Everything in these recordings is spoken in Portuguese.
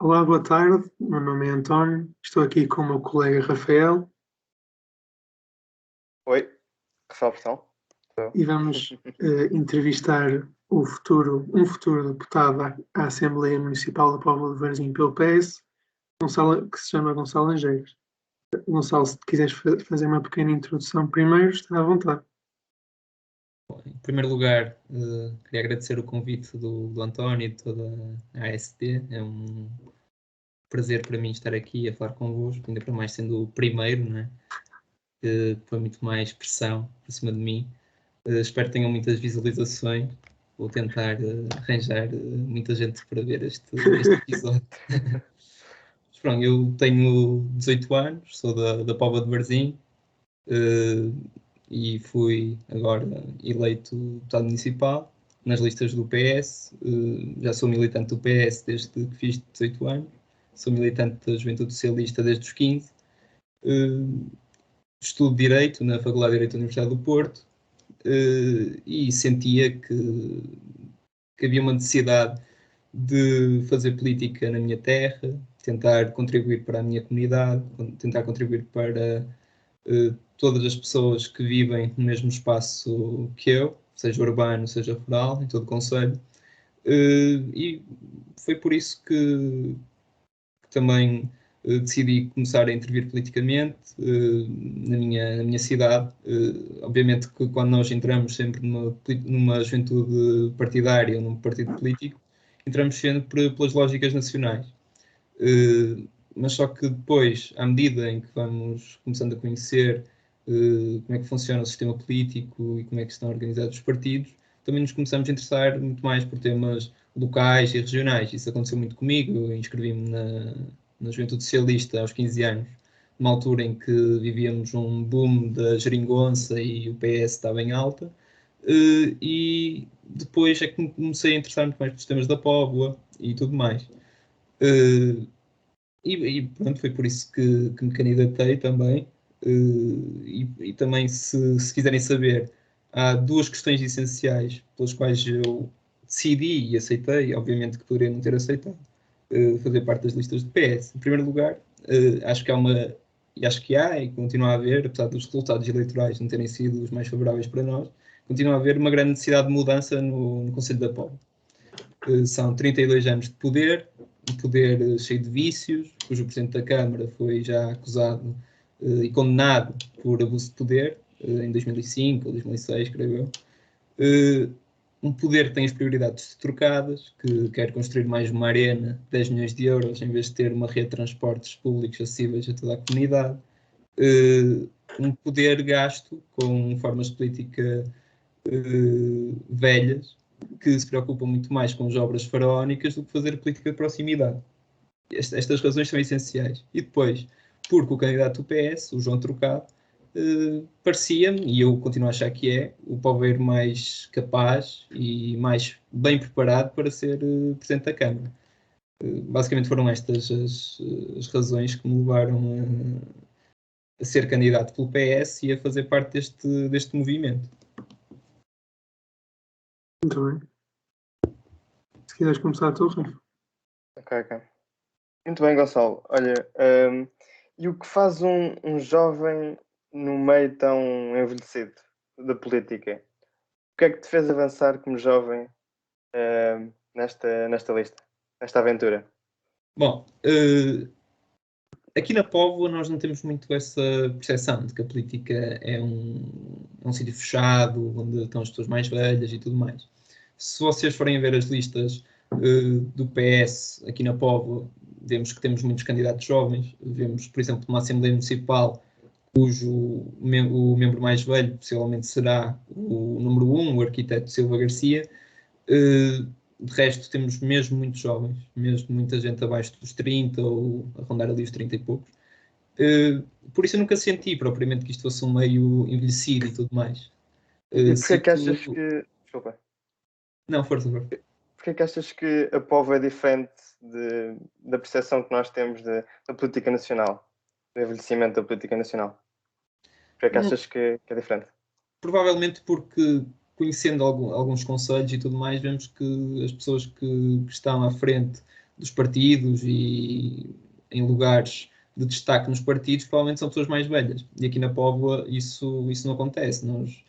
Olá, boa tarde. Meu nome é António. Estou aqui com o meu colega Rafael Oi, Rafael Portão. e vamos entrevistar um futuro deputado à Assembleia Municipal da Póvoa de Varzim pelo PS, que se chama Gonçalo Angeiras. Gonçalo, se quiseres fazer uma pequena introdução primeiro, está à vontade. Em primeiro lugar, queria agradecer o convite do António e de toda a AST. É um prazer para mim estar aqui a falar convosco, ainda para mais sendo o primeiro, não é? Que foi muito mais pressão por cima de mim. Espero que tenham muitas visualizações. Vou tentar arranjar muita gente para ver este episódio. Mas pronto, eu tenho 18 anos, sou da Póvoa de Varzim. E fui agora eleito deputado municipal nas listas do PS. Já sou militante do PS desde que fiz 18 anos. Sou militante da Juventude Socialista desde os 15. Estudo Direito na Faculdade de Direito da Universidade do Porto e sentia que havia uma necessidade de fazer política na minha terra, tentar contribuir para a minha comunidade, tentar contribuir para todas as pessoas que vivem no mesmo espaço que eu, seja urbano, seja rural, em todo o concelho. E foi por isso que também decidi começar a intervir politicamente na minha cidade. Obviamente que quando nós entramos sempre numa juventude partidária ou num partido político, entramos sempre pelas lógicas nacionais. Mas só que depois, à medida em que vamos começando a conhecer como é que funciona o sistema político e como é que estão organizados os partidos, também nos começamos a interessar muito mais por temas locais e regionais. Isso aconteceu muito comigo. Eu inscrevi-me na Juventude Socialista aos 15 anos, numa altura em que vivíamos um boom da geringonça e o PS estava em alta. E depois é que comecei a interessar muito mais pelos temas da Póvoa e tudo mais. E pronto, foi por isso que me candidatei também. E também, se quiserem saber, há duas questões essenciais pelas quais eu decidi e aceitei, obviamente que poderia não ter aceitado, fazer parte das listas do PS. Em primeiro lugar, acho que há e acho que há, e continua a haver, apesar dos resultados eleitorais não terem sido os mais favoráveis para nós, continua a haver uma grande necessidade de mudança no Conselho da Póvoa. São 32 anos de poder, um poder cheio de vícios, cujo Presidente da Câmara foi já acusado e condenado por abuso de poder em 2005 ou 2006, creio eu. Um poder que tem as prioridades trocadas, que quer construir mais uma arena de 10 milhões de euros em vez de ter uma rede de transportes públicos acessíveis a toda a comunidade. Um poder gasto com formas de política velhas, que se preocupam muito mais com as obras faraónicas do que fazer política de proximidade. Estas razões são essenciais. E depois, porque o candidato do PS, o João Trocado, parecia-me, e eu continuo a achar que é, o poveiro mais capaz e mais bem preparado para ser Presidente da Câmara. Basicamente foram estas as razões que me levaram a ser candidato pelo PS e a fazer parte deste movimento. Muito bem. Se quiseres começar tu, Rafa. Ok. Muito bem, Gonçalo. Olha, e o que faz um jovem no meio tão envelhecido da política? O que é que te fez avançar como jovem nesta lista, nesta aventura? Bom, aqui na Póvoa nós não temos muito essa percepção de que a política é um sítio fechado, onde estão as pessoas mais velhas e tudo mais. Se vocês forem ver as listas do PS aqui na Póvoa, vemos que temos muitos candidatos jovens. Vemos, por exemplo, uma Assembleia Municipal cujo o membro mais velho possivelmente será o número 1, o arquiteto Silva Garcia. De resto, temos mesmo muitos jovens, mesmo muita gente abaixo dos 30 ou a rondar ali os 30 e poucos. Por isso eu nunca senti propriamente que isto fosse um meio envelhecido e tudo mais. E porquê que achas que... Desculpa. Não, força. Porquê que achas que a Póvoa é diferente da percepção que nós temos da política nacional, do envelhecimento da política nacional? Porquê que achas que é diferente? Provavelmente porque, conhecendo alguns conselhos e tudo mais, vemos que as pessoas que estão à frente dos partidos e em lugares de destaque nos partidos, provavelmente são pessoas mais velhas. E aqui na Póvoa isso não acontece. Nós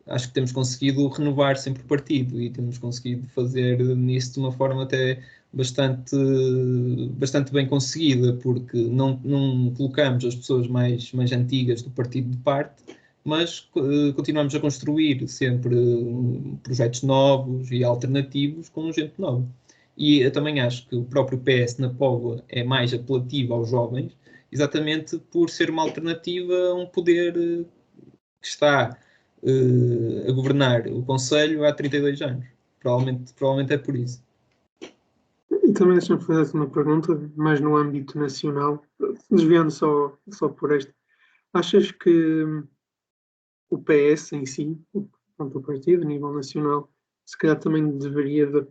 acho que temos conseguido renovar sempre o partido e temos conseguido fazer nisso de uma forma até bastante bem conseguida, porque não colocamos as pessoas mais antigas do partido de parte, mas continuamos a construir sempre projetos novos e alternativos com gente nova. E eu também acho que o próprio PS na Póvoa é mais apelativo aos jovens, exatamente por ser uma alternativa a um poder que está a governar o Conselho há 32 anos. Provavelmente é por isso. E também deixa-me fazer uma pergunta, mais no âmbito nacional, desviando só por esta. Achas que o PS em si, o partido a nível nacional, se calhar também deveria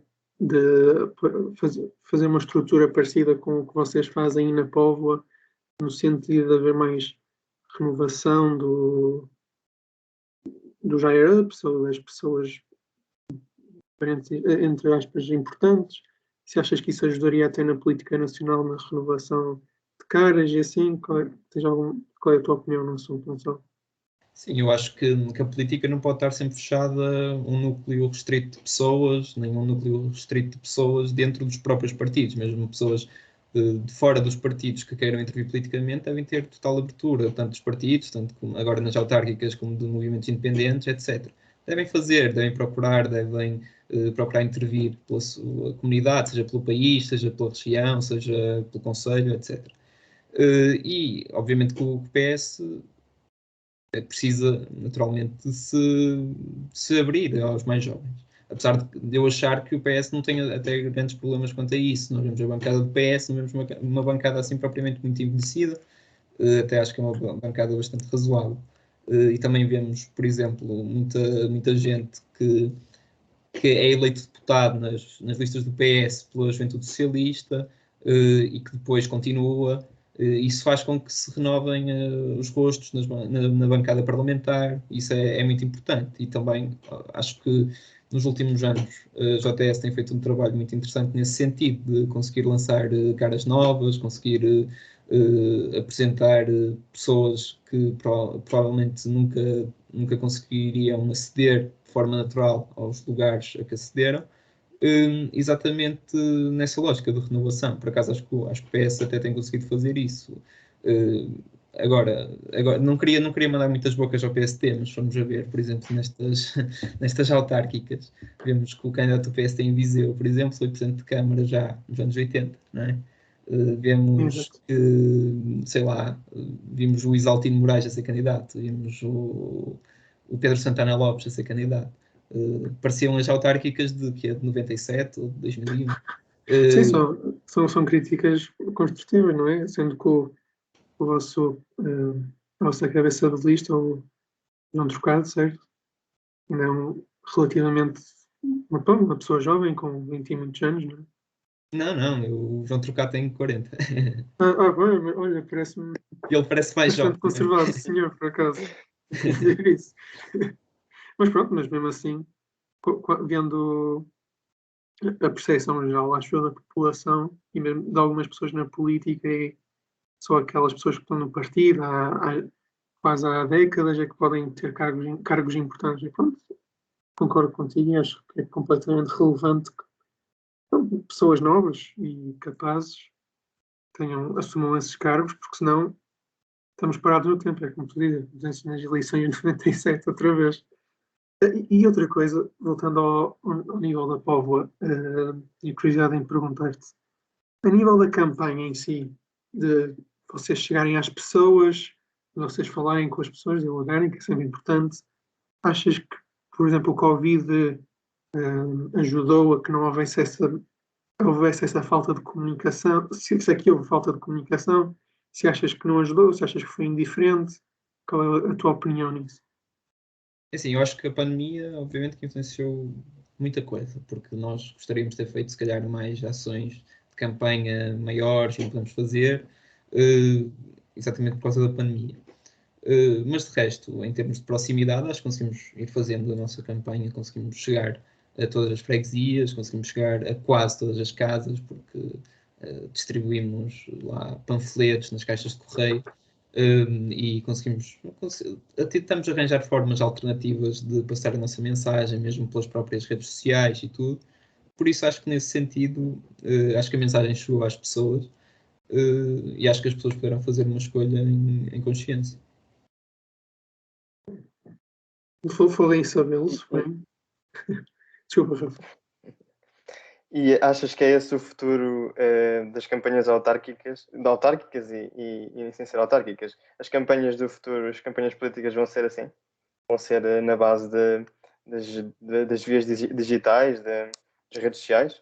fazer uma estrutura parecida com o que vocês fazem na Póvoa, no sentido de haver mais renovação dos higher-ups ou das pessoas, entre aspas, importantes? Se achas que isso ajudaria até na política nacional, na renovação de caras e assim, qual é a tua opinião no assunto, não só? Sim, eu acho que a política não pode estar sempre fechada a um núcleo restrito de pessoas, nem um núcleo restrito de pessoas dentro dos próprios partidos. Mesmo pessoas de fora dos partidos que queiram intervir politicamente devem ter total abertura, tanto dos partidos, tanto como agora nas autárquicas, como de movimentos independentes, etc. Devem procurar intervir pela sua comunidade, seja pelo país, seja pela região, seja pelo concelho, etc. E, obviamente, que o PS precisa naturalmente de se abrir aos mais jovens. Apesar de eu achar que o PS não tem até grandes problemas quanto a isso. Nós vemos a bancada do PS, não vemos uma bancada assim propriamente muito envelhecida, até acho que é uma bancada bastante razoável. E também vemos, por exemplo, muita gente que é eleito deputado nas listas do PS pela Juventude Socialista e que depois continua. Isso faz com que se renovem os rostos na bancada parlamentar. Isso é muito importante. E também acho que nos últimos anos a JTS tem feito um trabalho muito interessante nesse sentido, de conseguir lançar caras novas, conseguir apresentar pessoas que provavelmente nunca conseguiriam aceder de forma natural aos lugares a que acederam, exatamente nessa lógica de renovação. Por acaso acho que o PS até tem conseguido fazer isso. Agora não queria mandar muitas bocas ao PST, mas vamos a ver, por exemplo, nestas autárquicas, vemos que o candidato do PST em Viseu, por exemplo, foi presidente de Câmara já nos anos 80, não é? Vemos que, sei lá, vimos o Isaltino Moraes a ser candidato, vimos o Pedro Santana Lopes a ser candidato. Pareciam as autárquicas de 97 ou de 2001. Sim, são críticas construtivas, não é? Sendo que a vossa cabeça de lista, o João Trocado, certo? Não, relativamente uma pessoa jovem com 20 e muitos anos, não é? Não, o João Trocado tem 40. Bem, olha, parece-me Ele parece mais jovem. bastante conservado, senhor, por acaso. Dizer isso. Mas pronto, mas mesmo assim, vendo a percepção geral, acho eu, da população e mesmo de algumas pessoas na política, só aquelas pessoas que estão no partido quase há décadas é que podem ter cargos importantes. E pronto, concordo contigo e acho que é completamente relevante que pessoas novas e capazes assumam esses cargos, porque senão estamos parados no tempo, é como tu dizes, nas eleições de 97 outra vez. E outra coisa, voltando ao nível da Póvoa, e curiosidade em perguntar-te, a nível da campanha em si, de vocês chegarem às pessoas, de vocês falarem com as pessoas, dialogarem, que é sempre importante, achas que, por exemplo, o Covid ajudou a que não houvesse essa falta de comunicação? Se aqui houve falta de comunicação, se achas que não ajudou, se achas que foi indiferente, qual é a tua opinião nisso? Assim, eu acho que a pandemia, obviamente, que influenciou muita coisa, porque nós gostaríamos de ter feito, se calhar, mais ações de campanha maiores, que podemos fazer, exatamente por causa da pandemia. Mas de resto, em termos de proximidade, acho que conseguimos ir fazendo a nossa campanha, conseguimos chegar a todas as freguesias, conseguimos chegar a quase todas as casas, porque distribuímos lá panfletos nas caixas de correio e tentamos arranjar formas alternativas de passar a nossa mensagem, mesmo pelas próprias redes sociais e tudo. Por isso acho que nesse sentido, acho que a mensagem chegou às pessoas e acho que as pessoas puderam fazer uma escolha em consciência. Falei em sabê-los, bem. Desculpa, Rafa. E achas que é esse o futuro das campanhas autárquicas e sem ser autárquicas? As campanhas do futuro, as campanhas políticas vão ser assim? Vão ser na base das vias digitais, das redes sociais?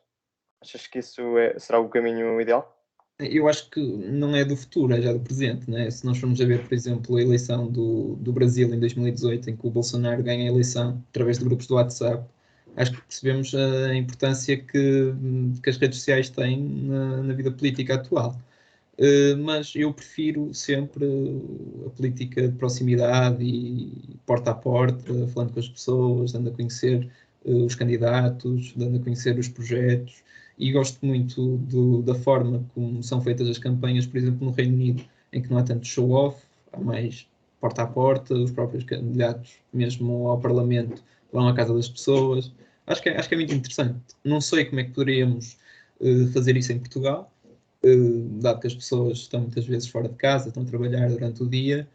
Achas que isso será o caminho ideal? Eu acho que não é do futuro, é já do presente, né? Se nós formos a ver, por exemplo, a eleição do Brasil em 2018, em que o Bolsonaro ganha a eleição através de grupos do WhatsApp, acho que percebemos a importância que as redes sociais têm na vida política atual. Mas eu prefiro sempre a política de proximidade e porta a porta, falando com as pessoas, dando a conhecer os candidatos, dando a conhecer os projetos, e gosto muito da forma como são feitas as campanhas, por exemplo, no Reino Unido, em que não há tanto show-off, há mais porta a porta, os próprios candidatos, mesmo ao Parlamento, vão à casa das pessoas. Acho que é muito interessante. Não sei como é que poderíamos fazer isso em Portugal, dado que as pessoas estão muitas vezes fora de casa, estão a trabalhar durante o dia,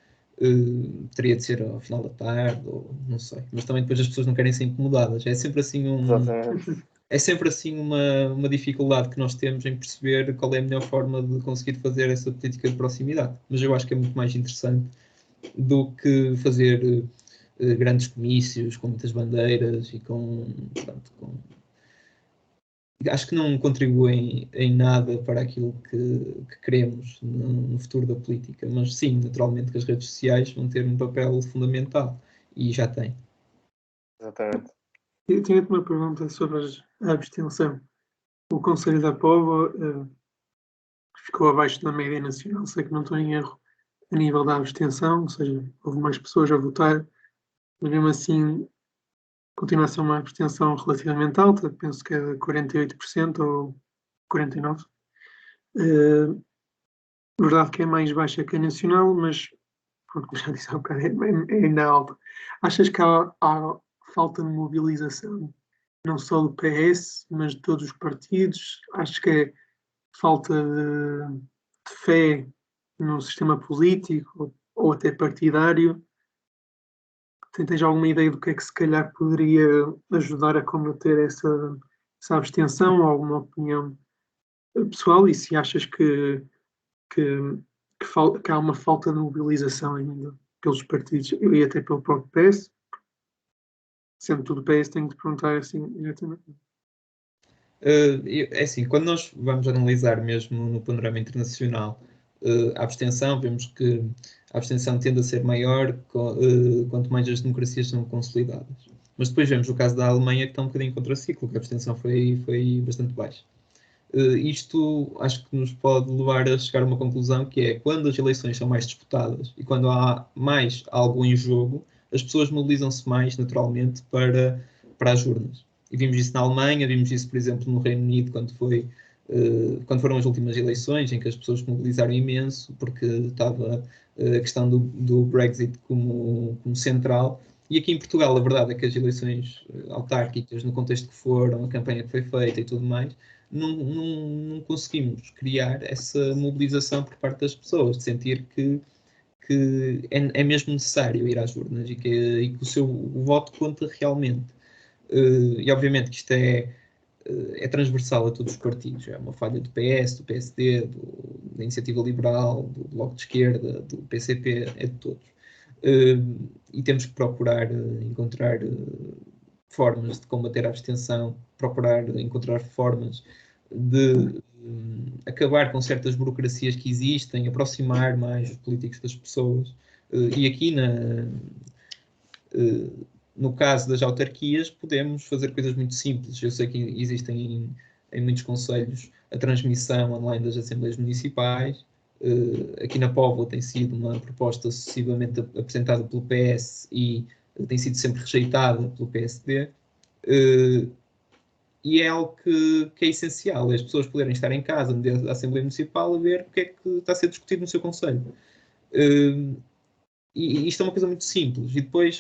teria de ser ao final da tarde, ou não sei. Mas também depois as pessoas não querem ser incomodadas. É sempre assim é sempre assim uma dificuldade que nós temos em perceber qual é a melhor forma de conseguir fazer essa política de proximidade. Mas eu acho que é muito mais interessante do que fazer grandes comícios com muitas bandeiras e acho que não contribuem em nada para aquilo que queremos no futuro da política, mas sim, naturalmente que as redes sociais vão ter um papel fundamental e já têm. Exatamente. Eu tinha-te uma pergunta sobre a abstenção. O Conselho da Póvoa ficou abaixo da média nacional, sei que não estou em erro, a nível da abstenção, ou seja, houve mais pessoas a votar, mas mesmo assim continua a ser uma abstenção relativamente alta, penso que é de 48% ou 49%. Verdade que é mais baixa que a nacional, mas, como já disse há um bocado, é ainda alta. Achas que há falta de mobilização, não só do PS, mas de todos os partidos? Acho que é falta de fé no sistema político ou até partidário? Tens alguma ideia do que é que se calhar poderia ajudar a combater essa abstenção, ou alguma opinião pessoal? E se achas que há uma falta de mobilização ainda pelos partidos e até pelo próprio PS? Sendo tudo PS, tenho de perguntar assim diretamente. É assim, quando nós vamos analisar mesmo no panorama internacional a abstenção, vemos que a abstenção tende a ser maior quanto mais as democracias são consolidadas. Mas depois vemos o caso da Alemanha, que está um bocadinho contraciclo, que a abstenção foi bastante baixa. Isto acho que nos pode levar a chegar a uma conclusão, que é quando as eleições são mais disputadas e quando há mais algo em jogo, as pessoas mobilizam-se mais naturalmente para as urnas. E vimos isso na Alemanha, vimos isso, por exemplo, no Reino Unido, quando foram as últimas eleições, em que as pessoas se mobilizaram imenso, porque estava a questão do Brexit como central. E aqui em Portugal, a verdade é que as eleições autárquicas, no contexto que foram, a campanha que foi feita e tudo mais, não conseguimos criar essa mobilização por parte das pessoas, de sentir que é mesmo necessário ir às urnas e que o voto conta realmente. E obviamente que isto é transversal a todos os partidos. É uma falha do PS, do PSD, da Iniciativa Liberal, do Bloco de Esquerda, do PCP, é de todos. E temos que procurar encontrar formas de combater a abstenção, procurar encontrar formas de acabar com certas burocracias que existem, aproximar mais os políticos das pessoas. E aqui no caso das autarquias, podemos fazer coisas muito simples. Eu sei que existem em muitos concelhos a transmissão online das assembleias municipais. Aqui na Póvoa tem sido uma proposta sucessivamente apresentada pelo PS e tem sido sempre rejeitada pelo PSD. E é algo que é essencial, é as pessoas poderem estar em casa, dentro da Assembleia Municipal, a ver o que é que está a ser discutido no seu concelho. E isto é uma coisa muito simples. E depois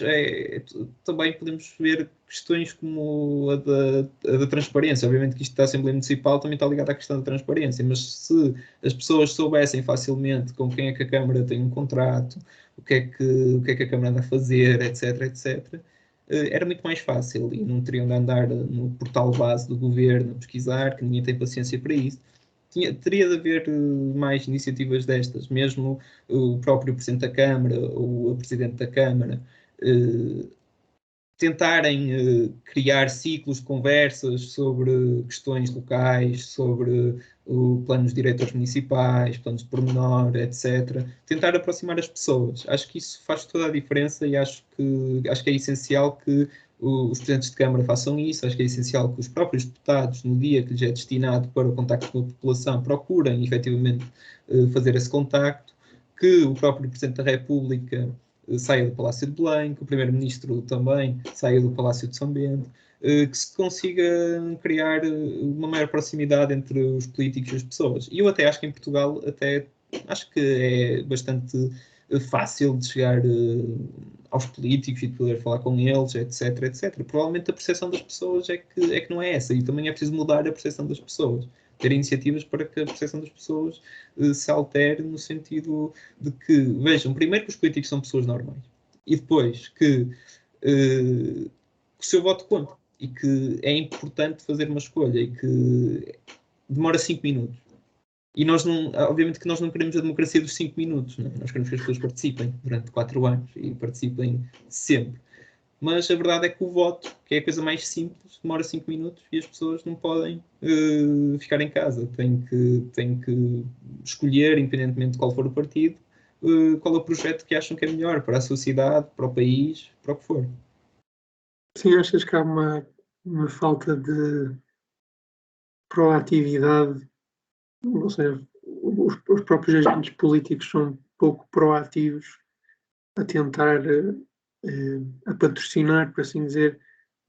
também podemos ver questões como a da transparência. Obviamente que isto da Assembleia Municipal também está ligado à questão da transparência, mas se as pessoas soubessem facilmente com quem é que a Câmara tem um contrato, o que é que a Câmara anda a fazer, etc, etc, era muito mais fácil e não teriam de andar no portal base do governo a pesquisar, que ninguém tem paciência para isso. Teria de haver mais iniciativas destas, mesmo o próprio Presidente da Câmara ou a Presidente da Câmara tentarem criar ciclos de conversas sobre questões locais, sobre planos de diretores municipais, planos de pormenor, etc. Tentar aproximar as pessoas. Acho que isso faz toda a diferença e acho que é essencial que os presidentes de Câmara façam isso, acho que é essencial que os próprios deputados, no dia que lhes é destinado para o contacto com a população, procurem efetivamente fazer esse contacto, que o próprio Presidente da República saia do Palácio de Belém, que o Primeiro-Ministro também saia do Palácio de São Bento, que se consiga criar uma maior proximidade entre os políticos e as pessoas. E eu até acho que em Portugal acho que é bastante fácil de chegar aos políticos e de poder falar com eles, etc, etc. Provavelmente a percepção das pessoas é que não é essa, e também é preciso mudar a percepção das pessoas. Ter iniciativas para que a percepção das pessoas se altere no sentido de que, vejam, primeiro que os políticos são pessoas normais e depois que o seu voto conta e que é importante fazer uma escolha e que demora 5 minutos. E nós não, obviamente que nós não queremos a democracia dos 5 minutos, não é? Nós queremos que as pessoas participem durante 4 anos e participem sempre. Mas a verdade é que o voto, que é a coisa mais simples, demora 5 minutos e as pessoas não podem ficar em casa. Têm que escolher, independentemente de qual for o partido, qual é o projeto que acham que é melhor para a sociedade, para o país, para o que for. Sim, achas que há uma falta de proatividade, ou seja, os próprios agentes políticos são pouco proativos a tentar a patrocinar, por assim dizer,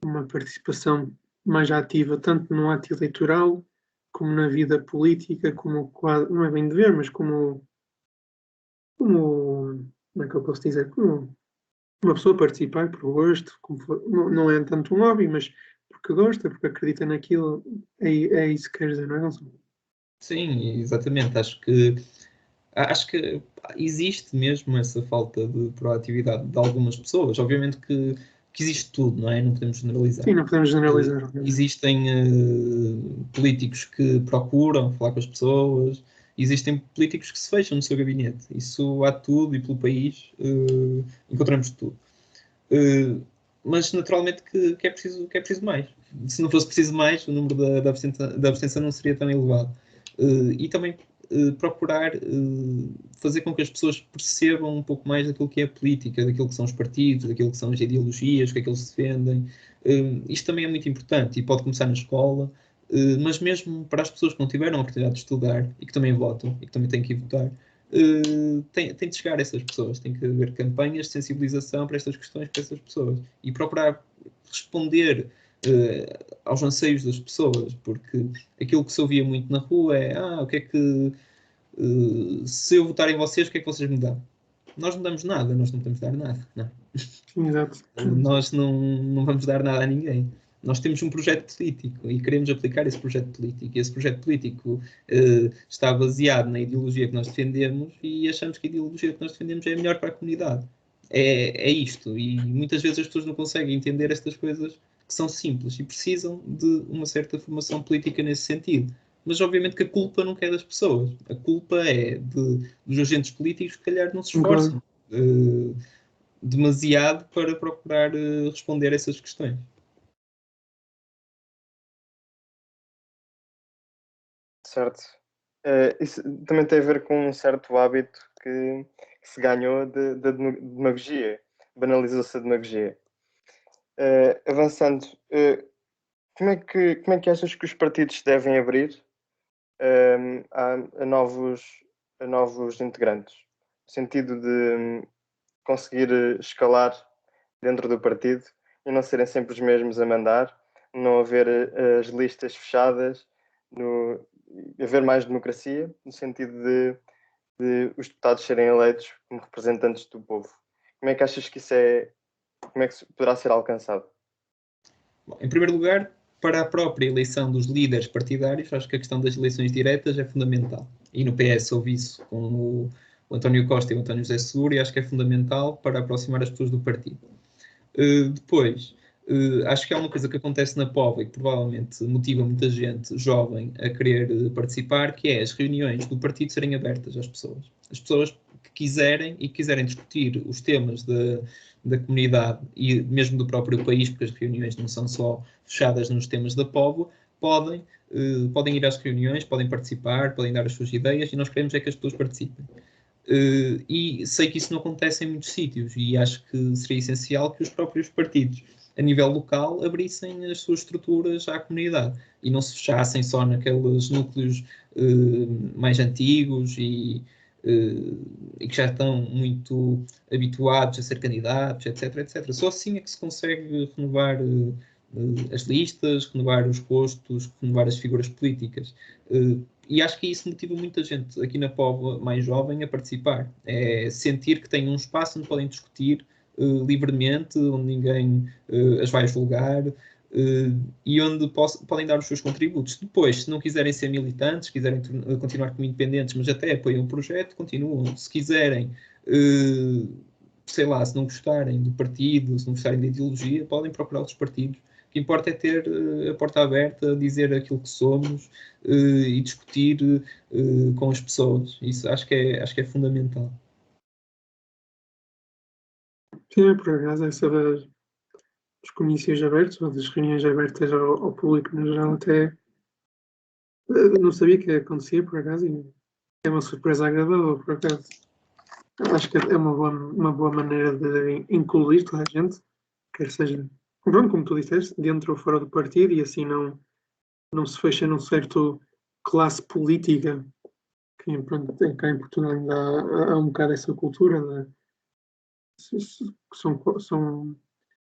uma participação mais ativa, tanto no ato eleitoral, como na vida política, como não é bem dever, mas como é que eu posso dizer? Como uma pessoa participar por gosto, não é tanto um hobby, mas porque gosta, porque acredita naquilo, é isso que quer dizer, não é, Gonçalo? Sim, exatamente. Acho que existe mesmo essa falta de proatividade de algumas pessoas. Obviamente que existe tudo, não é? Não podemos generalizar. Sim, não podemos generalizar, obviamente. Existem políticos que procuram falar com as pessoas, existem políticos que se fecham no seu gabinete. Isso há tudo e pelo país encontramos tudo. Mas naturalmente que é preciso mais. Se não fosse preciso mais, o número da abstenção não seria tão elevado. E também procurar fazer com que as pessoas percebam um pouco mais daquilo que é a política, daquilo que são os partidos, daquilo que são as ideologias, o que é que eles defendem. Isto também é muito importante e pode começar na escola, mas mesmo para as pessoas que não tiveram a oportunidade de estudar e que também votam e que também têm que ir votar, tem de chegar a essas pessoas, tem que haver campanhas de sensibilização para estas questões, para essas pessoas e procurar responder aos anseios das pessoas, porque aquilo que se ouvia muito na rua é o que é que se eu votar em vocês, o que é que vocês me dão? Nós não damos nada, nós não podemos dar nada, não. Sim, exato. Nós não vamos dar nada a ninguém. Nós temos um projeto político e queremos aplicar esse projeto político. E esse projeto político está baseado na ideologia que nós defendemos e achamos que a ideologia que nós defendemos é a melhor para a comunidade. É isto. E muitas vezes as pessoas não conseguem entender estas coisas que são simples e precisam de uma certa formação política nesse sentido. Mas obviamente que a culpa não é das pessoas. A culpa é dos agentes políticos que, calhar, não se esforçam demasiado para procurar responder a essas questões. Certo. Isso também tem a ver com um certo hábito que se ganhou da demagogia. Banalizou-se a demagogia. Avançando, como é que achas que os partidos se devem abrir a novos integrantes? No sentido de conseguir escalar dentro do partido e não serem sempre os mesmos a mandar, não haver as listas fechadas, haver mais democracia, no sentido de os deputados serem eleitos como representantes do povo. Como é que achas que como é que poderá ser alcançado? Bom, em primeiro lugar, para a própria eleição dos líderes partidários, acho que a questão das eleições diretas é fundamental. E no PS houve isso com o António Costa e o António José Seguro, e acho que é fundamental para aproximar as pessoas do partido. Depois, acho que há uma coisa que acontece na POVA e que provavelmente motiva muita gente jovem a querer participar, que é as reuniões do partido serem abertas às pessoas. As pessoas que quiserem discutir os temas da comunidade e mesmo do próprio país, porque as reuniões não são só fechadas nos temas da POVA, podem ir às reuniões, podem participar, podem dar as suas ideias, e nós queremos é que as pessoas participem. E sei que isso não acontece em muitos sítios, e acho que seria essencial que os próprios partidos, a nível local, abrissem as suas estruturas à comunidade e não se fechassem só naqueles núcleos mais antigos e que já estão muito habituados a ser candidatos, etc, etc. Só assim é que se consegue renovar as listas, renovar os postos, renovar as figuras políticas. E acho que isso motiva muita gente aqui na Póvoa mais jovem a participar. É sentir que têm um espaço onde podem discutir livremente, onde ninguém as vai julgar e onde podem dar os seus contributos. Depois, se não quiserem ser militantes, quiserem continuar como independentes, mas até apoiam o projeto, continuam. Se quiserem, sei lá, se não gostarem do partido, se não gostarem da ideologia, podem procurar outros partidos. O que importa é ter a porta aberta, dizer aquilo que somos e discutir com as pessoas. Isso acho que é fundamental. Sim, por acaso, essa dos comícios abertos, ou das reuniões abertas ao público no geral, até não sabia que acontecia, por acaso, e é uma surpresa agradável, por acaso. Acho que é uma boa maneira de incluir toda a gente, quer seja, pronto, como tu disseste, dentro ou fora do partido, e assim não se fecha num certo classe política, que pronto, cá em Portugal ainda há um bocado essa cultura,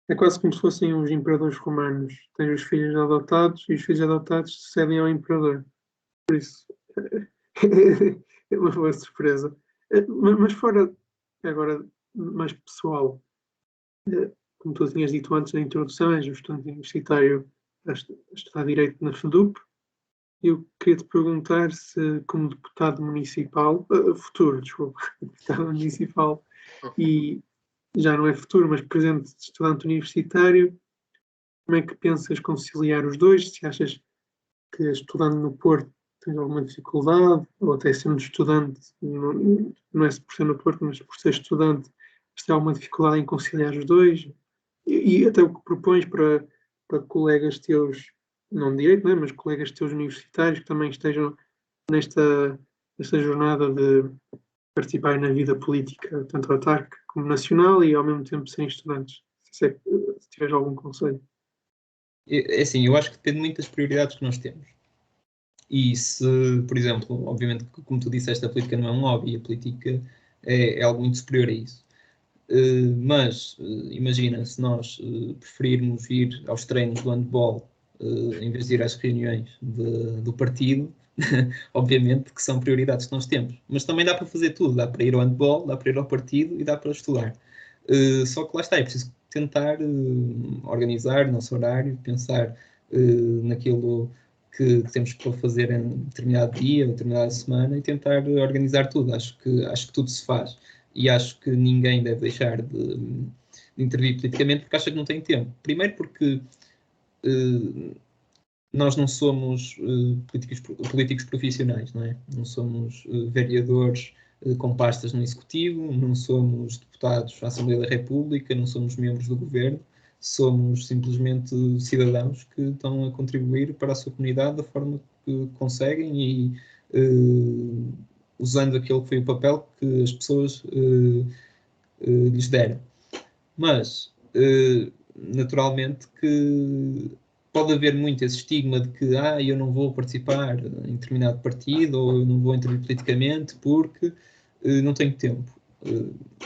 é quase como se fossem os imperadores romanos. Tens os filhos adotados e os filhos adotados cedem ao imperador. Por isso, é uma boa surpresa. Mas fora, agora, mais pessoal, como tu tinhas dito antes na introdução, és um estudante universitário a estudar Direito na FEDUP. Eu queria te perguntar se, como deputado municipal, futuro, desculpa, deputado municipal, e já não é futuro, mas presente estudante universitário, como é que pensas conciliar os dois? Se achas que estudando no Porto tens alguma dificuldade, ou até sendo estudante, não é por ser no Porto, mas por ser estudante, se tem alguma dificuldade em conciliar os dois? E até o que propões para colegas teus, não de direito, não é? Mas colegas teus universitários que também estejam nesta jornada de participarem na vida política, tanto autárquica como nacional, e ao mesmo tempo serem estudantes. Se tiveres algum conselho. É assim, eu acho que depende muito das prioridades que nós temos. E se, por exemplo, obviamente, como tu disseste, a política não é um hobby, a política é algo muito superior a isso. Mas imagina, se nós preferirmos ir aos treinos do handball em vez de ir às reuniões do partido, obviamente que são prioridades que nós temos. Mas também dá para fazer tudo, dá para ir ao handball, dá para ir ao partido e dá para estudar. Só que lá está, é preciso tentar organizar o nosso horário, pensar naquilo que temos para fazer em determinado dia, ou determinada semana, e tentar organizar tudo. Acho que tudo se faz. E acho que ninguém deve deixar de intervir politicamente porque acha que não tem tempo. Primeiro porque nós não somos políticos profissionais, não é? Não somos vereadores com pastas no Executivo, não somos deputados à Assembleia da República, não somos membros do Governo, somos simplesmente cidadãos que estão a contribuir para a sua comunidade da forma que conseguem e usando aquele que foi o papel que as pessoas lhes deram. Mas, naturalmente que pode haver muito esse estigma de que eu não vou participar em determinado partido ou eu não vou intervir politicamente porque não tenho tempo.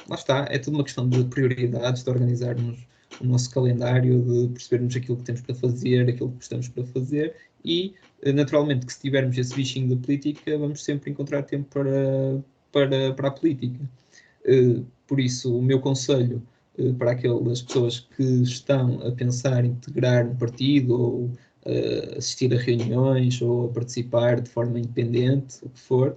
Lá está, é tudo uma questão de prioridades, de organizarmos o nosso calendário, de percebermos aquilo que temos para fazer, aquilo que gostamos para fazer e, naturalmente, que se tivermos esse bichinho da política, vamos sempre encontrar tempo para a política. Por isso, o meu conselho para aquelas pessoas que estão a pensar em integrar um partido ou assistir a reuniões ou a participar de forma independente, o que for,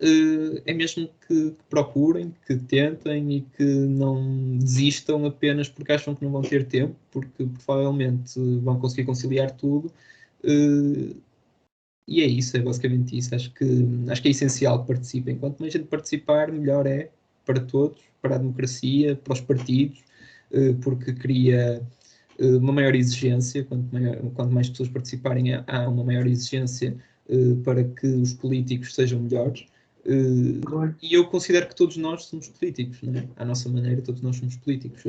é mesmo que procurem, que tentem e que não desistam apenas porque acham que não vão ter tempo, porque provavelmente vão conseguir conciliar tudo. E é isso, é basicamente isso. Acho que é essencial que participem. Quanto mais gente participar, melhor é para todos, para a democracia, para os partidos, porque cria uma maior exigência. Quanto mais pessoas participarem, há uma maior exigência para que os políticos sejam melhores. E eu considero que todos nós somos políticos, não é? À nossa maneira, todos nós somos políticos.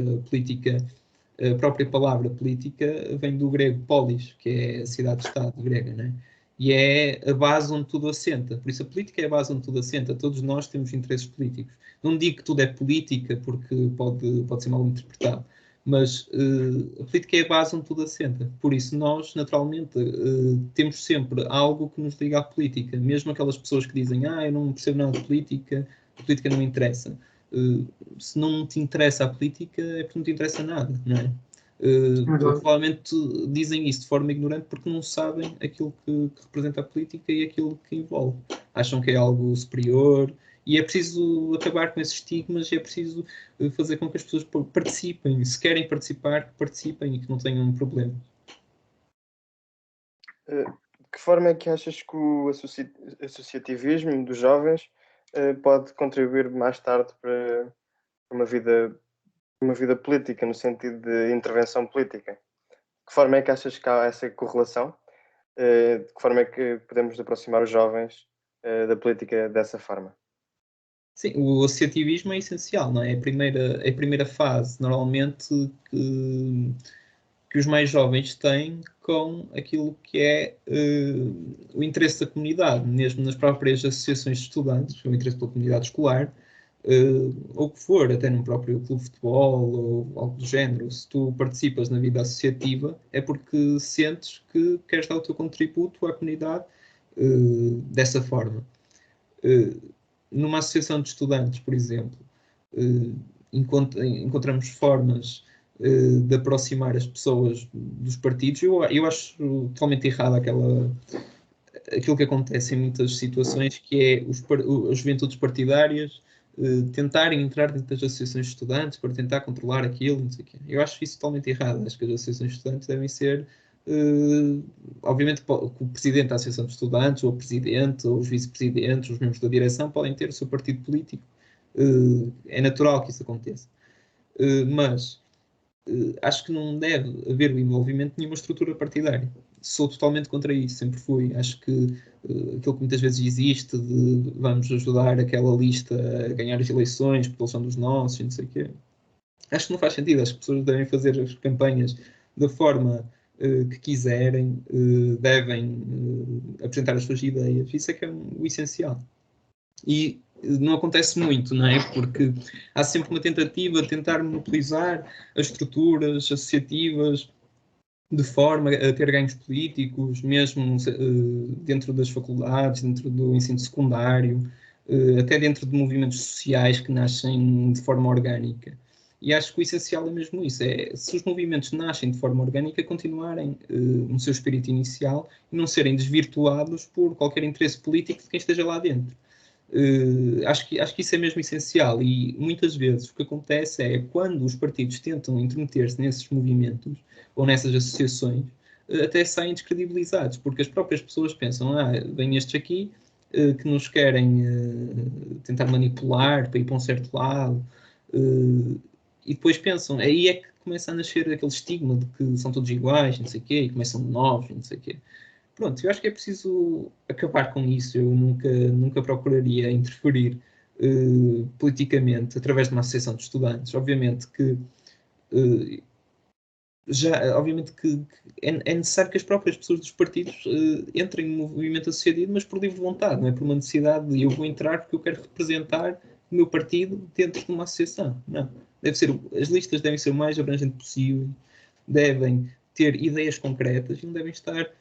A própria palavra política vem do grego polis, que é a cidade-estado grega, não é? E é a base onde tudo assenta. Por isso a política é a base onde tudo assenta. Todos nós temos interesses políticos. Não digo que tudo é política, porque pode ser mal interpretado, mas a política é a base onde tudo assenta. Por isso nós, naturalmente, temos sempre algo que nos liga à política. Mesmo aquelas pessoas que dizem eu não percebo nada de política, a política não me interessa. Se não te interessa a política, é porque não te interessa nada, não é? Provavelmente dizem isso de forma ignorante porque não sabem aquilo que representa a política e aquilo que envolve. Acham que é algo superior e é preciso acabar com esses estigmas e é preciso fazer com que as pessoas participem. Se querem participar, que participem e que não tenham um problema. De que forma é que achas que o associativismo dos jovens pode contribuir mais tarde para uma vida política, no sentido de intervenção política? De que forma é que achas que há essa correlação? De que forma é que podemos aproximar os jovens da política dessa forma? Sim, o associativismo é essencial, não é? É a primeira fase, normalmente, que os mais jovens têm com aquilo que é o interesse da comunidade, mesmo nas próprias associações de estudantes, o interesse pela comunidade escolar, ou o que for, até num próprio clube de futebol ou algo do género. Se tu participas na vida associativa, é porque sentes que queres dar o teu contributo à comunidade dessa forma. Numa associação de estudantes, por exemplo, encontramos formas de aproximar as pessoas dos partidos. Eu acho totalmente errado aquilo que acontece em muitas situações, que é as juventudes partidárias tentarem entrar dentro das associações de estudantes para tentar controlar aquilo, não sei o quê. Eu acho isso totalmente errado. Acho que as associações de estudantes devem ser obviamente o presidente da Associação de Estudantes, ou o presidente, ou os vice-presidentes, os membros da direção podem ter o seu partido político. É natural que isso aconteça. Mas acho que não deve haver o envolvimento de nenhuma estrutura partidária. Sou totalmente contra isso, sempre fui. Acho que aquilo que muitas vezes existe de vamos ajudar aquela lista a ganhar as eleições porque eles são dos nossos e não sei o quê. Acho que não faz sentido. As pessoas devem fazer as campanhas da forma que quiserem, devem apresentar as suas ideias. Isso é que é o essencial. E não acontece muito, não é? Porque há sempre uma tentativa de tentar monopolizar as estruturas associativas de forma a ter ganhos políticos, mesmo dentro das faculdades, dentro do ensino secundário, até dentro de movimentos sociais que nascem de forma orgânica. E acho que o essencial é mesmo isso, é se os movimentos nascem de forma orgânica, continuarem no seu espírito inicial e não serem desvirtuados por qualquer interesse político de quem esteja lá dentro. Acho que isso é mesmo essencial e muitas vezes o que acontece é quando os partidos tentam intrometer-se nesses movimentos ou nessas associações, até saem descredibilizados, porque as próprias pessoas pensam, vêm estes aqui que nos querem tentar manipular para ir para um certo lado, e depois pensam, aí é que começa a nascer aquele estigma de que são todos iguais, não sei o quê, e começam de novos, não sei o quê. Pronto, eu acho que é preciso acabar com isso. Eu nunca procuraria interferir politicamente através de uma associação de estudantes. Obviamente que é necessário que as próprias pessoas dos partidos entrem no movimento associativo, mas por livre vontade, não é por uma necessidade de eu vou entrar porque eu quero representar o meu partido dentro de uma associação. Não. as listas devem ser o mais abrangentes possível, devem ter ideias concretas e não devem estar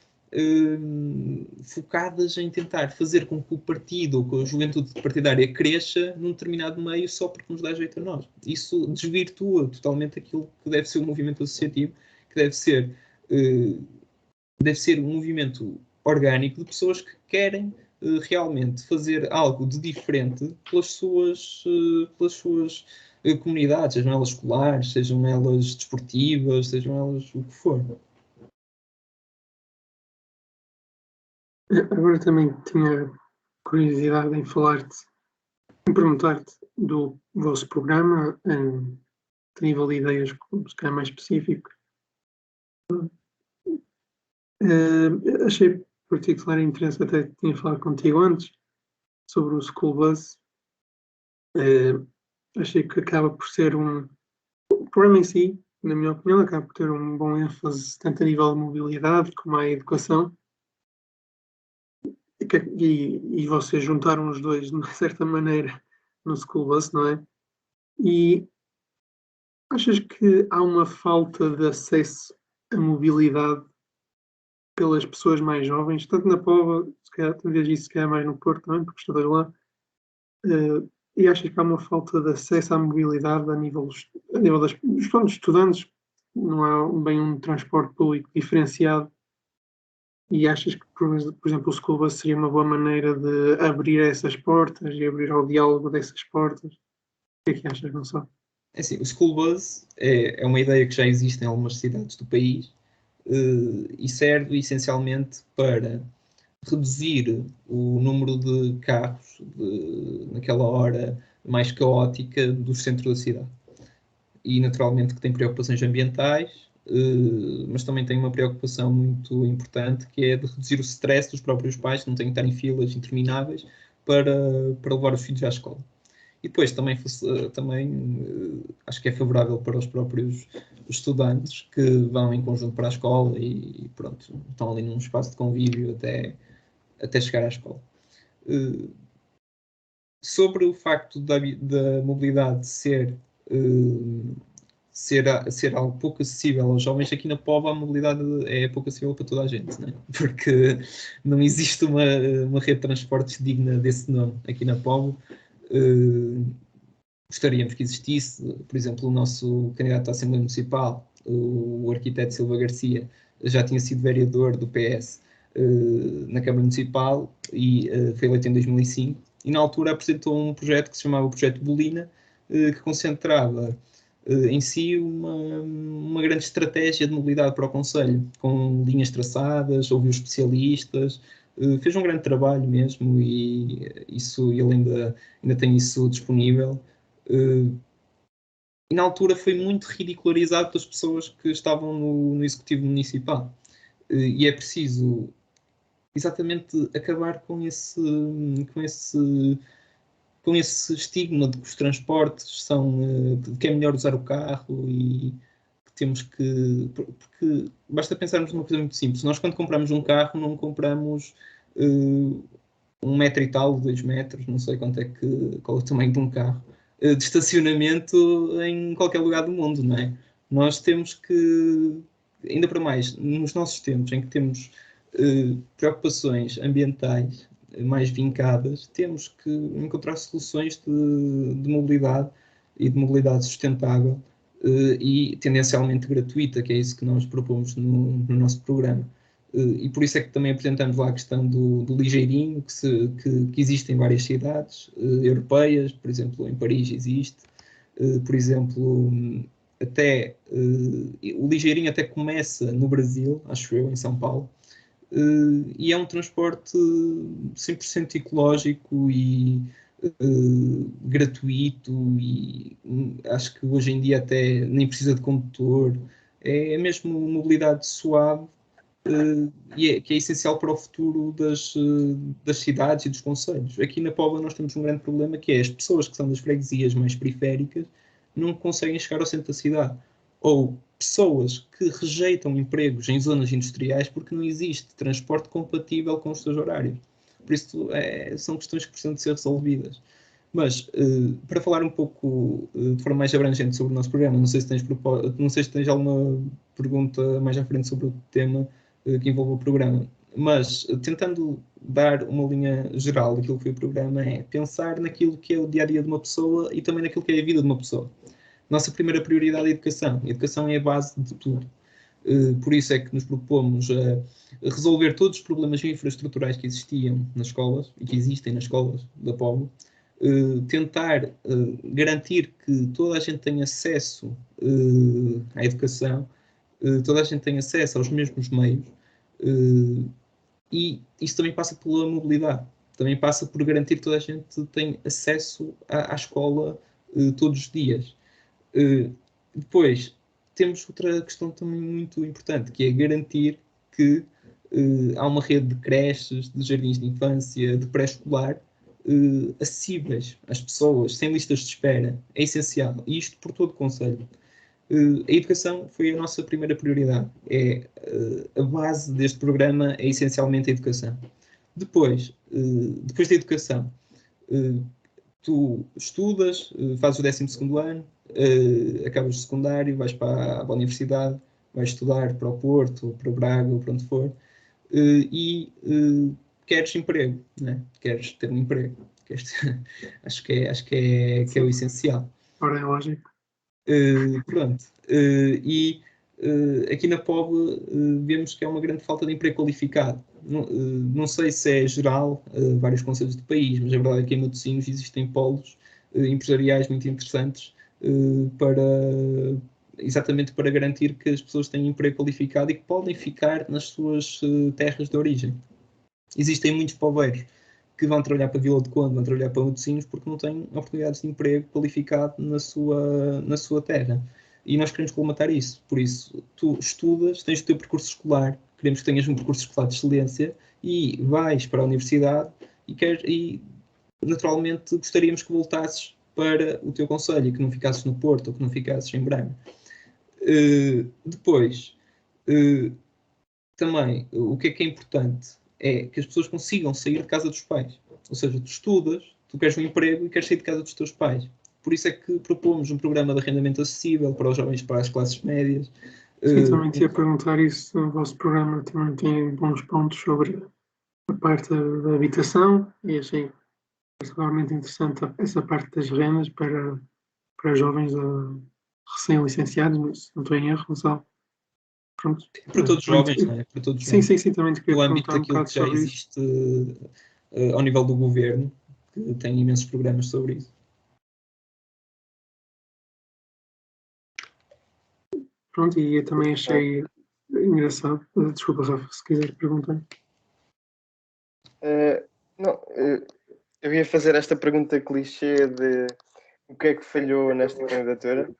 focadas em tentar fazer com que o partido ou com a juventude partidária cresça num determinado meio só porque nos dá jeito a nós. Isso desvirtua totalmente aquilo que deve ser o movimento associativo, que deve ser um movimento orgânico de pessoas que querem realmente fazer algo de diferente pelas suas comunidades, sejam elas escolares, sejam elas desportivas, sejam elas o que for. Agora também tinha curiosidade em perguntar-te do vosso programa, a nível de ideias, se calhar mais específico. Achei particular interesse, até tinha falado contigo antes, sobre o School Bus. Achei que acaba por ser o programa em si, na minha opinião, acaba por ter um bom ênfase tanto a nível de mobilidade como à educação. E vocês juntaram os dois, de uma certa maneira, no School Bus, não é? E achas que há uma falta de acesso à mobilidade pelas pessoas mais jovens, tanto na Póvoa, se calhar, talvez isso se calhar mais no Porto também, porque estou lá, e achas que há uma falta de acesso à mobilidade a nível dos estudantes, não há bem um transporte público diferenciado, e achas que, por exemplo, o School Bus seria uma boa maneira de abrir essas portas e abrir ao diálogo dessas portas? O que é que achas, Gonçalo? É assim, o School Bus é uma ideia que já existe em algumas cidades do país e serve essencialmente para reduzir o número de carros naquela hora mais caótica do centro da cidade. E naturalmente que tem preocupações ambientais, mas também tem uma preocupação muito importante, que é de reduzir o stress dos próprios pais, que não têm que estar em filas intermináveis para levar os filhos à escola. E depois também acho que é favorável para os próprios estudantes que vão em conjunto para a escola e pronto, estão ali num espaço de convívio até chegar à escola. Sobre o facto da mobilidade ser algo pouco acessível aos jovens, aqui na Póvoa a mobilidade é pouco acessível para toda a gente, né? Porque não existe uma rede de transportes digna desse nome aqui na Póvoa. Gostaríamos que existisse, por exemplo, o nosso candidato à Assembleia Municipal, o arquiteto Silva Garcia, já tinha sido vereador do PS na Câmara Municipal e foi eleito em 2005, e na altura apresentou um projeto que se chamava o Projeto Bolina, que concentrava em si uma grande estratégia de mobilidade para o Conselho, com linhas traçadas, ouviu especialistas, fez um grande trabalho mesmo, e ele ainda tem isso disponível. E na altura foi muito ridicularizado pelas pessoas que estavam no Executivo Municipal. E é preciso exatamente acabar com esse estigma de que os transportes de que é melhor usar o carro e que temos que... Porque basta pensarmos numa coisa muito simples. Nós, quando compramos um carro, não compramos 1 metro e tal, 2 metros, não sei qual é o tamanho de um carro, de estacionamento em qualquer lugar do mundo, não é? Nós temos que, ainda para mais, nos nossos tempos em que temos preocupações ambientais mais vincadas, temos que encontrar soluções de mobilidade e de mobilidade sustentável e tendencialmente gratuita, que é isso que nós propomos no nosso programa. E por isso é que também apresentamos lá a questão do ligeirinho, que existe em várias cidades europeias, por exemplo, em Paris existe, por exemplo, o ligeirinho até começa no Brasil, acho eu, em São Paulo, e é um transporte 100% ecológico e gratuito, e acho que hoje em dia até nem precisa de condutor, é mesmo mobilidade suave, que é essencial para o futuro das cidades e dos concelhos. Aqui na Póvoa nós temos um grande problema, que é as pessoas que são das freguesias mais periféricas não conseguem chegar ao centro da cidade. Ou pessoas que rejeitam empregos em zonas industriais porque não existe transporte compatível com os seus horários. Por isso são questões que precisam de ser resolvidas. Mas, para falar um pouco de forma mais abrangente sobre o nosso programa, não sei se tens alguma pergunta mais à frente sobre o tema que envolve o programa, mas tentando dar uma linha geral daquilo que foi o programa, é pensar naquilo que é o dia-a-dia de uma pessoa e também naquilo que é a vida de uma pessoa. Nossa primeira prioridade é a educação. A educação é a base de tudo. Por isso é que nos propomos resolver todos os problemas infraestruturais que existiam nas escolas e que existem nas escolas da Póvoa, tentar garantir que toda a gente tenha acesso à educação, toda a gente tenha acesso aos mesmos meios, e isso também passa pela mobilidade, também passa por garantir que toda a gente tem acesso à escola todos os dias. Depois, temos outra questão também muito importante, que é garantir que há uma rede de creches, de jardins de infância, de pré-escolar, acessíveis às pessoas, sem listas de espera. É essencial. E isto por todo o concelho. A educação foi a nossa primeira prioridade. A base deste programa é essencialmente a educação. Depois da educação, tu estudas, fazes o 12º ano, acabas o secundário, vais para a universidade, vais estudar para o Porto, para o Braga, ou para onde for, e queres emprego, né? Queres ter um emprego. Acho que é o essencial. Ora, é lógico. Pronto. Aqui na Póvoa vemos que há uma grande falta de emprego qualificado. Não sei se é geral, vários concelhos do país, mas a verdade é que em Matosinhos existem polos empresariais muito interessantes exatamente para garantir que as pessoas têm emprego qualificado e que podem ficar nas suas terras de origem. Existem muitos poveiros que vão trabalhar para Vila de Conde, vão trabalhar para Matosinhos porque não têm oportunidades de emprego qualificado na sua terra. E nós queremos colmatar isso. Por isso, tu estudas, tens o teu percurso escolar, queremos que tenhas um percurso escolar de excelência e vais para a universidade e naturalmente gostaríamos que voltasses para o teu concelho e que não ficasses no Porto ou que não ficasses em Braga. Depois, também, o que é importante é que as pessoas consigam sair de casa dos pais. Ou seja, tu estudas, tu queres um emprego e queres sair de casa dos teus pais. Por isso é que propomos um programa de arrendamento acessível para os jovens, para as classes médias. Sim, também te ia perguntar isso. O vosso programa também tem bons pontos sobre a parte da habitação e achei particularmente interessante essa parte das rendas para jovens recém-licenciados, se não estou em erro, Gonçalo. Pronto. Para todos os jovens, não é? Para todos os sim, jovens. sim, também te queria No âmbito perguntar um daquilo bocado que já sobre existe ao nível do governo, que tem imensos programas sobre isso. Pronto, e eu também achei engraçado. Desculpa, Rafa, se quiser perguntar. Não, eu ia fazer esta pergunta clichê de o que é que falhou nesta candidatura,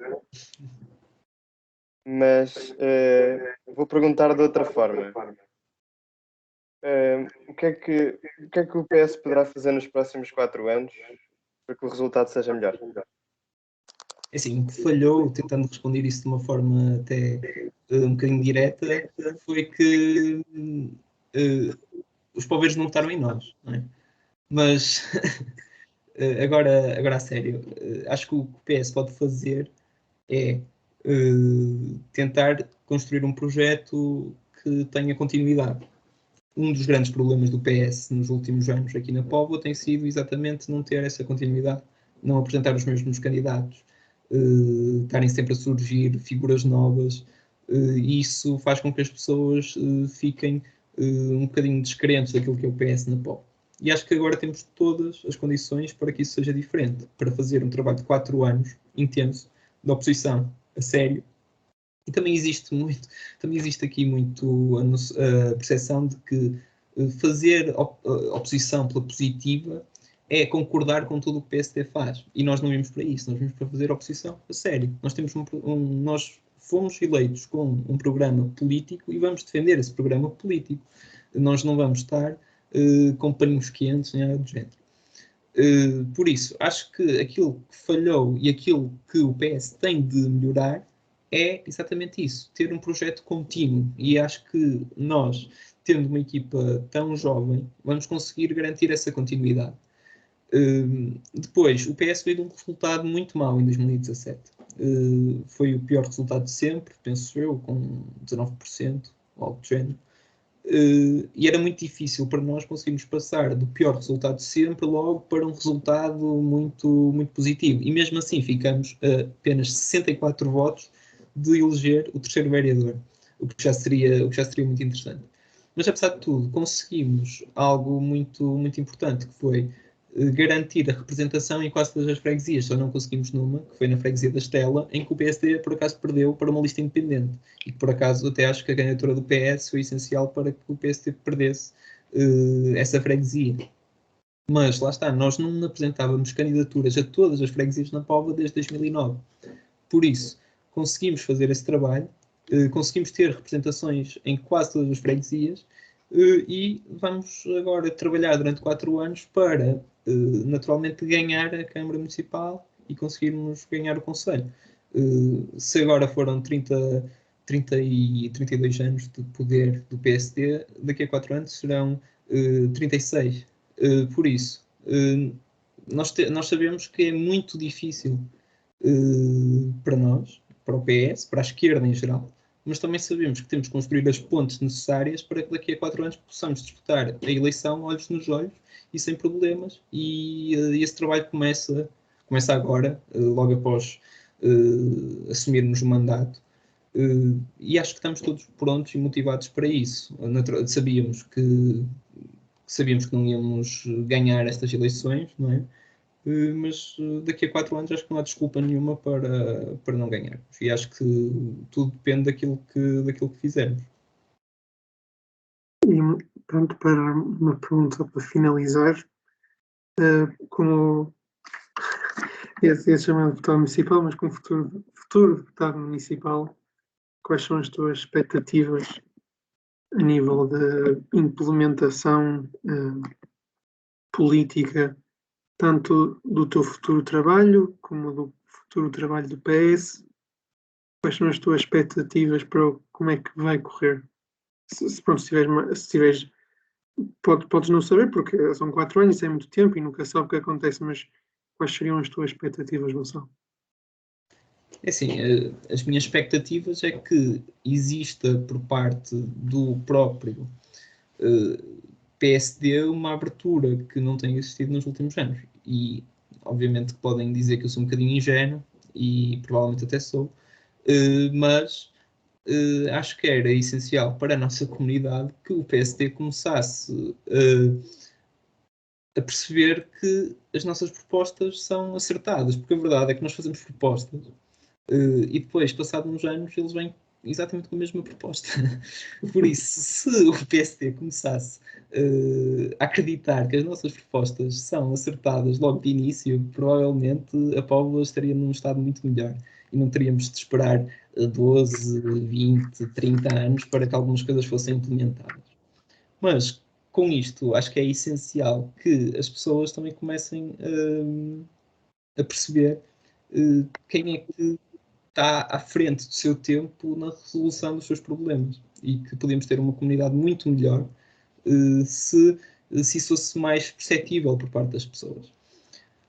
mas vou perguntar de outra forma. O que é que o PS poderá fazer nos próximos 4 anos para que o resultado seja melhor? Assim, o que falhou, tentando responder isso de uma forma até um bocadinho direta, foi que os poveiros não votaram em nós, não é? Mas agora a sério, acho que o que o PS pode fazer é tentar construir um projeto que tenha continuidade. Um dos grandes problemas do PS nos últimos anos aqui na Póvoa tem sido exatamente não ter essa continuidade, não apresentar os mesmos candidatos, estarem sempre a surgir figuras novas, e isso faz com que as pessoas fiquem um bocadinho descrentes daquilo que é o PS na Póvoa. E acho que agora temos todas as condições para que isso seja diferente, para fazer um trabalho de 4 anos intenso, de oposição a sério. E também existe aqui muito a percepção de que fazer oposição pela positiva é concordar com tudo o que o PSD faz. E nós não vimos para isso, nós vimos para fazer oposição a sério. Nós fomos eleitos com um programa político e vamos defender esse programa político. Nós não vamos estar com paninhos quentes, nem nada do género. Por isso, acho que aquilo que falhou e aquilo que o PS tem de melhorar é exatamente isso, ter um projeto contínuo. E acho que nós, tendo uma equipa tão jovem, vamos conseguir garantir essa continuidade. Depois, o PS veio de um resultado muito mau em 2017. Foi o pior resultado de sempre, penso eu, com 19%, ou algo do género. E era muito difícil para nós conseguirmos passar do pior resultado de sempre logo para um resultado muito, muito positivo. E mesmo assim ficamos a apenas 64 votos de eleger o terceiro vereador, o que já seria muito interessante. Mas apesar de tudo, conseguimos algo muito, muito importante, que foi garantir a representação em quase todas as freguesias. Só não conseguimos numa, que foi na freguesia da Estela, em que o PSD por acaso perdeu para uma lista independente. E que por acaso até acho que a candidatura do PS foi essencial para que o PSD perdesse essa freguesia. Mas lá está, nós não apresentávamos candidaturas a todas as freguesias na Póvoa desde 2009. Por isso, conseguimos fazer esse trabalho, conseguimos ter representações em quase todas as freguesias e vamos agora trabalhar durante 4 anos para, naturalmente, ganhar a Câmara Municipal e conseguirmos ganhar o Conselho. Se agora foram 30 e 32 anos de poder do PSD, daqui a 4 anos serão 36. Por isso, nós sabemos que é muito difícil para nós, para o PS, para a esquerda em geral, mas também sabemos que temos que construir as pontes necessárias para que daqui a 4 anos possamos disputar a eleição olhos nos olhos e sem problemas. E esse trabalho começa agora, logo após assumirmos o mandato. E acho que estamos todos prontos e motivados para isso. Sabíamos que não íamos ganhar estas eleições, não é? Mas daqui a 4 anos acho que não há desculpa nenhuma para não ganharmos. E acho que tudo depende daquilo que fizermos. E pronto, para uma pergunta para finalizar, como esse chamado deputado municipal, mas como futuro deputado municipal, quais são as tuas expectativas a nível de implementação política, tanto do teu futuro trabalho como do futuro trabalho do PS? Quais são as tuas expectativas para como é que vai correr? Se tiveres, podes não saber, porque são 4 anos, é muito tempo e nunca sabe o que acontece, mas quais seriam as tuas expectativas, Gonçalo? É assim, as minhas expectativas é que exista por parte do próprio PSD uma abertura que não tem existido nos últimos anos. E, obviamente, que podem dizer que eu sou um bocadinho ingênuo, e provavelmente até sou, mas acho que era essencial para a nossa comunidade que o PSD começasse a perceber que as nossas propostas são acertadas, porque a verdade é que nós fazemos propostas e depois, passados uns anos, eles vêm exatamente com a mesma proposta. Por isso, se o PSD começasse a acreditar que as nossas propostas são acertadas logo de início, provavelmente a Póvoa estaria num estado muito melhor e não teríamos de esperar 12, 20, 30 anos para que algumas coisas fossem implementadas. Mas, com isto, acho que é essencial que as pessoas também comecem a perceber quem é que está à frente do seu tempo na resolução dos seus problemas e que podemos ter uma comunidade muito melhor se isso fosse mais perceptível por parte das pessoas.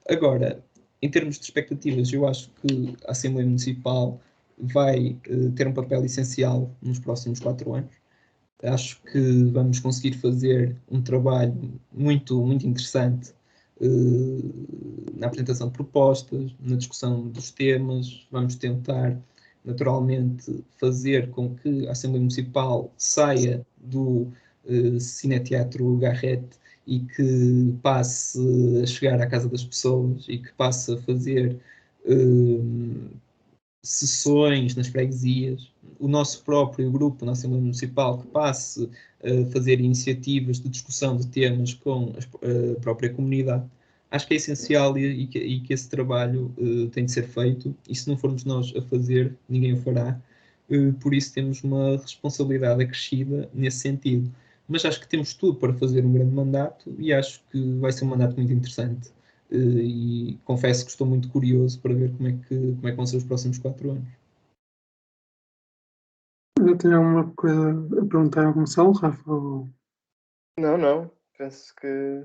Agora, em termos de expectativas, eu acho que a Assembleia Municipal vai ter um papel essencial nos próximos 4 anos. Acho que vamos conseguir fazer um trabalho muito, muito interessante na apresentação de propostas, na discussão dos temas. Vamos tentar, naturalmente, fazer com que a Assembleia Municipal saia do Cineteatro Garrett e que passe a chegar à casa das pessoas e que passe a fazer sessões nas freguesias, o nosso próprio grupo na Assembleia Municipal que passe a fazer iniciativas de discussão de temas com a própria comunidade. Acho que é essencial e que esse trabalho tem de ser feito, e se não formos nós a fazer, ninguém o fará. Por isso temos uma responsabilidade acrescida nesse sentido. Mas acho que temos tudo para fazer um grande mandato e acho que vai ser um mandato muito interessante. E confesso que estou muito curioso para ver como é que vão ser os próximos 4 anos. Eu tenho alguma coisa a perguntar ao Gonçalo, Rafa? Não. Penso que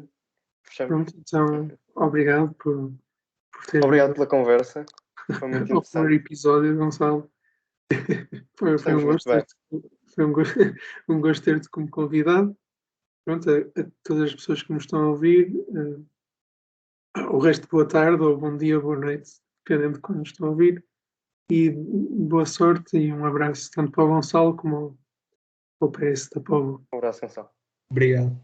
Fechamos. Pronto, então, obrigado por ter Obrigado pela conversa. Foi muito ao primeiro interessante. episódio, Gonçalo. Foi Estamos um muito gosto bem. foi um gosto ter-te como convidado. Pronto, a todas as pessoas que nos estão a ouvir, o resto boa tarde, ou bom dia, ou boa noite, dependendo de quando nos estão a ouvir. E boa sorte e um abraço tanto para o Gonçalo como ao PS da Povo. Um abraço, Gonçalo. Obrigado.